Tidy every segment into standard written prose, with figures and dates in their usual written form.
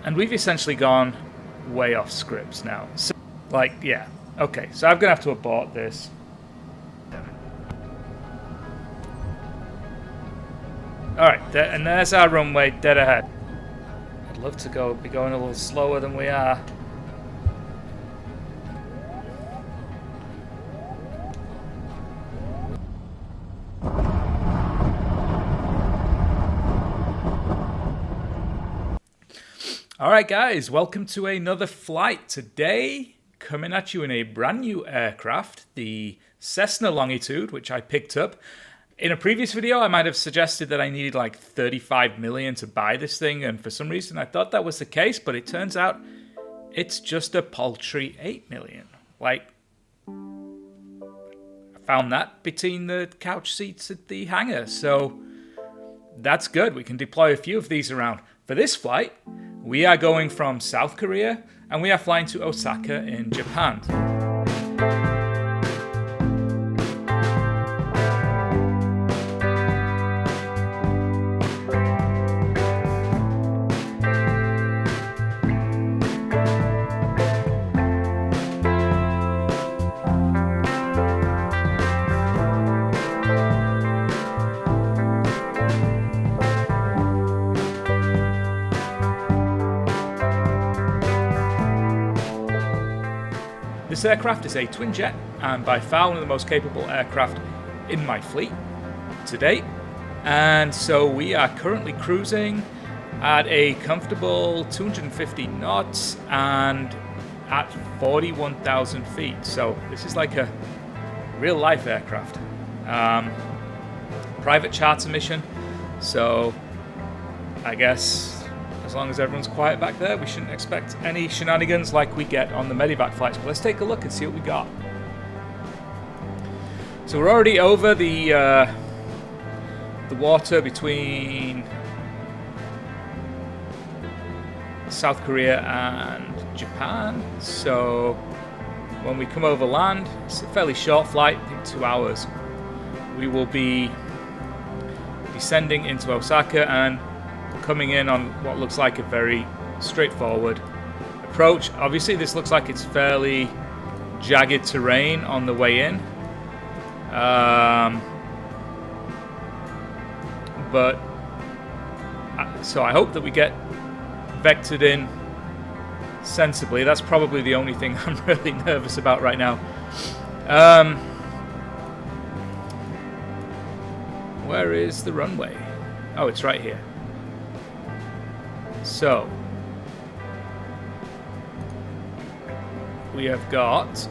And we've essentially gone way off scripts now. So, like, yeah. Okay, so I'm going to have to abort this. Alright, and there's our runway dead ahead. I'd love to be going a little slower than we are. Alright guys, welcome to another flight. Today, coming at you in a brand new aircraft, the Cessna Longitude, which I picked up. In a previous video, I might have suggested that I needed like 35 million to buy this thing, and for some reason I thought that was the case, but it turns out it's just a paltry 8 million. Like, I found that between the couch seats at the hangar, so that's good. We can deploy a few of these around. For this flight, we are going from South Korea and we are flying to Osaka in Japan. This aircraft is a twin jet and by far one of the most capable aircraft in my fleet to date. And so we are currently cruising at a comfortable 250 knots and at 41,000 feet. So this is like a real life aircraft. Private charter mission. So I guess as long as everyone's quiet back there, we shouldn't expect any shenanigans like we get on the medevac flights. But let's take a look and see what we got. So we're already over the water between South Korea and Japan. So when we come over land, it's a fairly short flight, I think 2 hours. We will be descending into Osaka and coming in on what looks like a very straightforward approach. Obviously this looks like it's fairly jagged terrain on the way in, but so I hope that we get vectored in sensibly. That's probably the only thing I'm really nervous about right now. Where is the runway? Oh, it's right here. So, we have got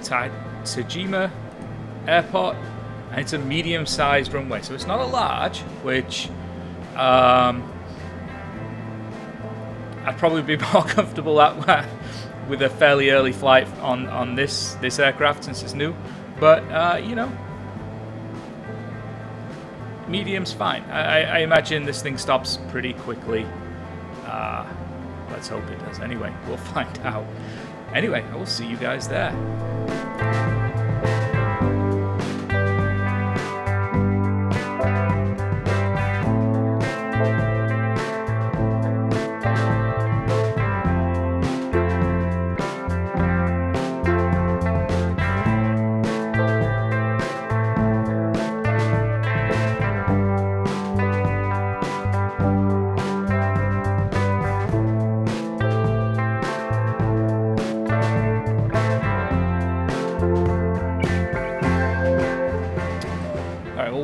Tajima Airport, and it's a medium-sized runway. So it's not a large, which I'd probably be more comfortable at with a fairly early flight on this aircraft since it's new. But you know, medium's fine. I imagine this thing stops pretty quickly. Let's hope it does. Anyway, we'll find out. Anyway, I will see you guys there.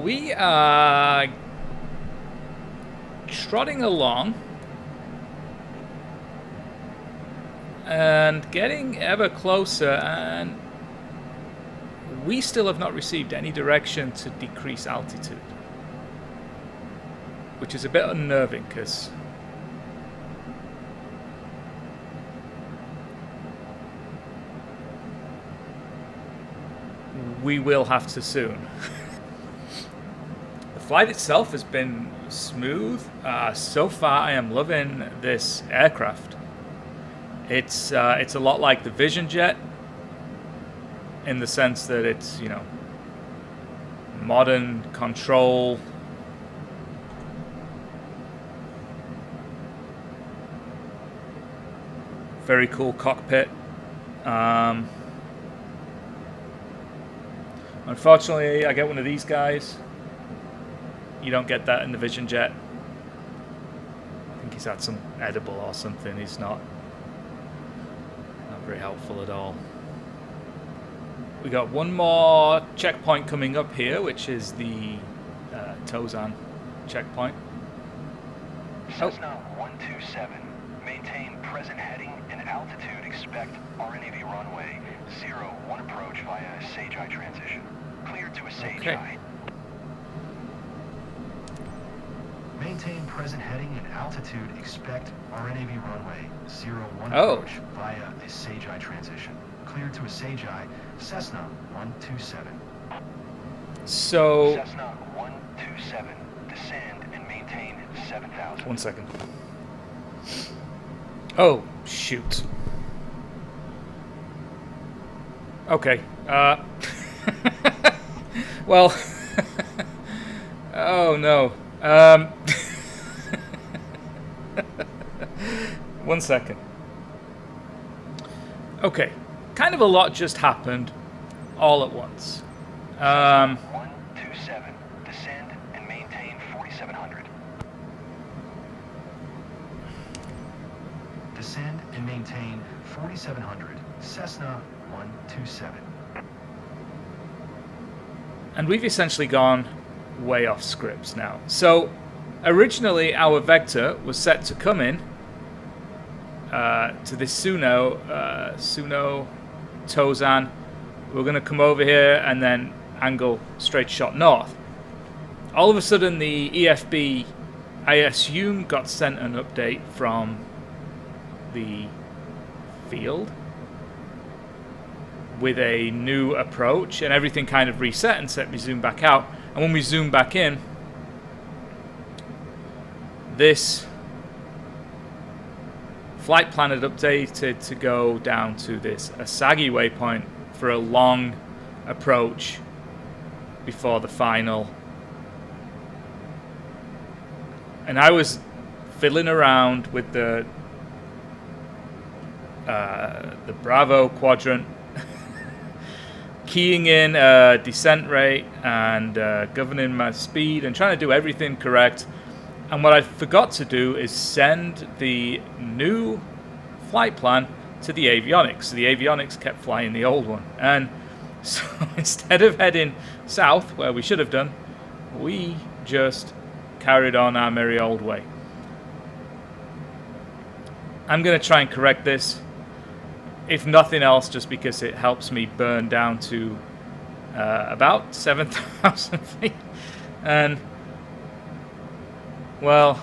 We are trotting along and getting ever closer, and we still have not received any direction to decrease altitude, which is a bit unnerving because we will have to soon. The flight itself has been smooth. So far, I am loving this aircraft. It's a lot like the Vision Jet in the sense that it's, you know, modern control. Very cool cockpit. Unfortunately, I get one of these guys. You don't get that in the Vision Jet. I think he's had some edible or something. He's not very helpful at all. We got one more checkpoint coming up here, which is the Tozan checkpoint. Cessna 127. Maintain present heading and altitude. Expect RNAV runway 01 approach via Sage Eye transition. Cleared to a Sage Eye. Maintain present heading and altitude. Expect RNAV runway 01 approach via a Sage Eye transition. Cleared to a Sage Eye. Cessna 127. So Cessna 127. Descend and maintain 7,000. 1 second. Oh shoot. Okay. Well. Oh no. 1 second. Okay. Kind of a lot just happened all at once. 127. Descend and maintain 4,700. Descend and maintain 4,700. Cessna 127. And we've essentially gone way off scripts now. So originally our vector was set to come in to this Suno Tozan. We're going to come over here and then angle straight shot north. All of a sudden the EFB, I assume, got sent an update from the field with a new approach, and everything kind of reset and set me zoom back out. And when we zoom back in, this flight plan had updated to go down to this Asagi waypoint for a long approach before the final. And I was fiddling around with the Bravo quadrant, keying in descent rate and governing my speed and trying to do everything correct. And what I forgot to do is send the new flight plan to the avionics. So the avionics kept flying the old one. And so instead of heading south, where we should have done, we just carried on our merry old way. I'm going to try and correct this, if nothing else, just because it helps me burn down to about 7,000 feet. And, well,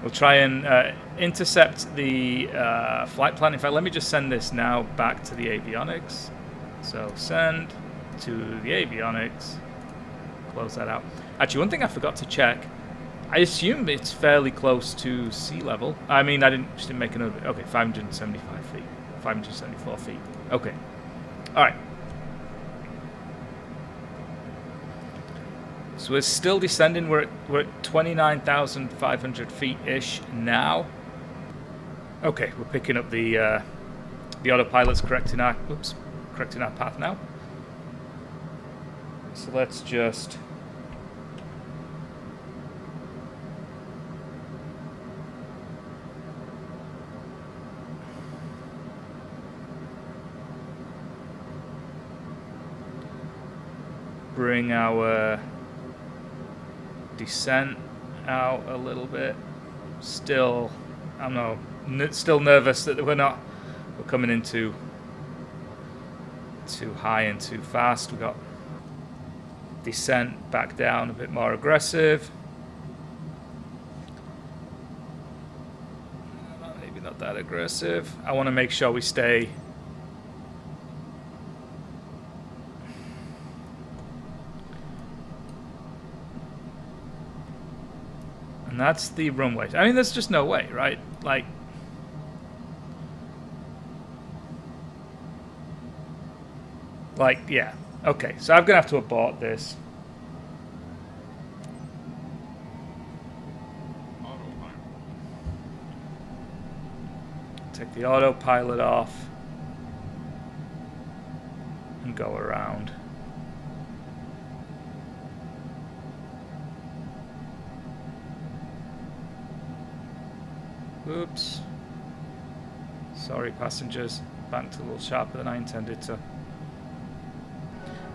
we'll try and intercept the flight plan. In fact, let me just send this now back to the avionics. So send to the avionics. Close that out. Actually, one thing I forgot to check. I assume it's fairly close to sea level. I mean, I just didn't make a note of it. Okay, 575 feet. 574 feet. Okay. All right. So we're still descending. We're at 29,500 feet-ish now. Okay, we're picking up the autopilot's correcting our path now. So let's just bring our descent out a little bit. Still, I don't know, still nervous that we're coming in too high and too fast. We got descent back down a bit more aggressive. Maybe not that aggressive. I want to make sure we stay and that's the runway. I mean, there's just no way, right? Like, yeah. Okay, so I'm going to have to abort this. Take the autopilot off and go around. Oops. Sorry, passengers. Banked a little sharper than I intended to.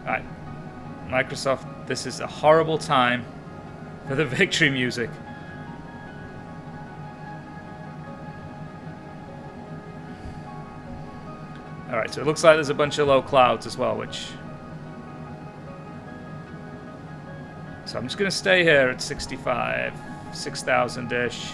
Alright. Microsoft, this is a horrible time for the victory music. Alright, so it looks like there's a bunch of low clouds as well, which... So I'm just going to stay here at 65, 6,000-ish.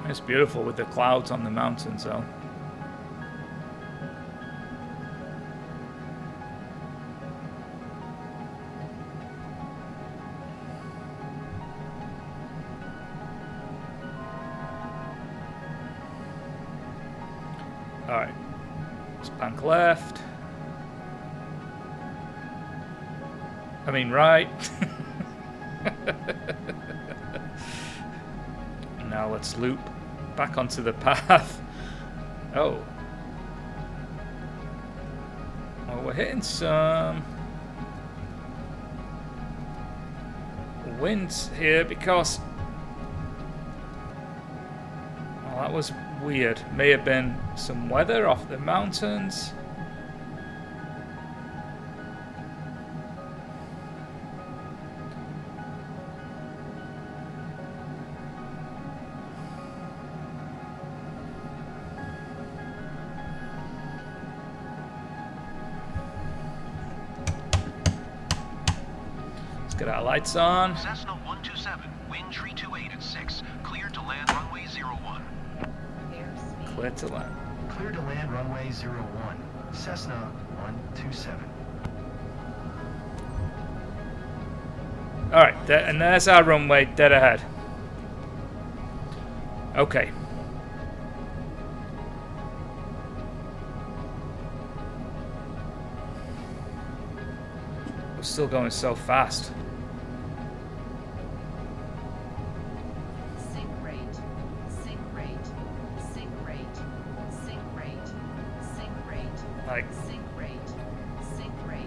It's beautiful with the clouds on the mountains, though. Alright, let's bank left. I mean right. Now let's loop back onto the path. Oh. Well, we're hitting some winds here because... Well, that was weird. May have been some weather off the mountains. Let's get our lights on. Cessna 127, wind 328 at 6, cleared to land runway 01. Clear to land. Clear to land runway 01. Cessna 127. Alright, and there's our runway dead ahead. Okay. We're still going so fast. Sync rate, sync rate, sync rate, sync rate, sync rate, Like, sync rate, sync rate,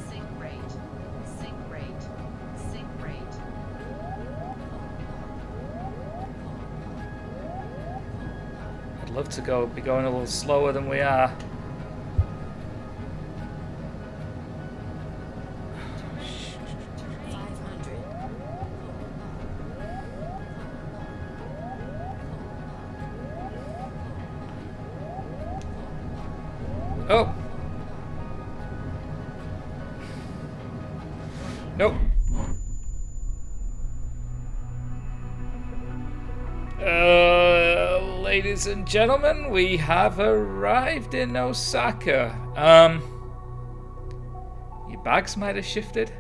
sync rate, sync rate, sync rate. I'd love to be going a little slower than we are. Oh. Nope. Ladies and gentlemen, we have arrived in Osaka. Your bags might have shifted.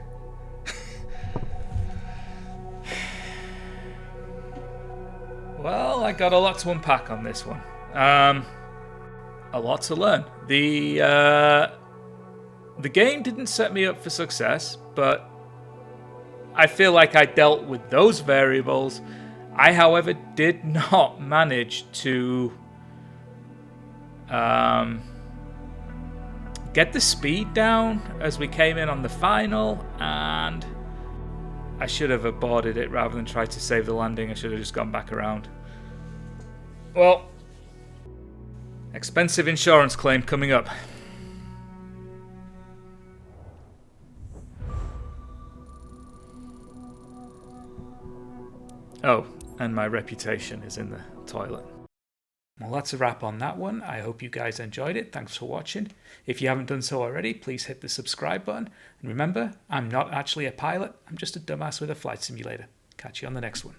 Well, I got a lot to unpack on this one. A lot to learn. The game didn't set me up for success, but I feel like I dealt with those variables. I, however, did not manage to get the speed down as we came in on the final, and I should have aborted it rather than try to save the landing. I should have just gone back around. Well, expensive insurance claim coming up. Oh, and my reputation is in the toilet. Well, that's a wrap on that one. I hope you guys enjoyed it. Thanks for watching. If you haven't done so already, please hit the subscribe button. And remember, I'm not actually a pilot. I'm just a dumbass with a flight simulator. Catch you on the next one.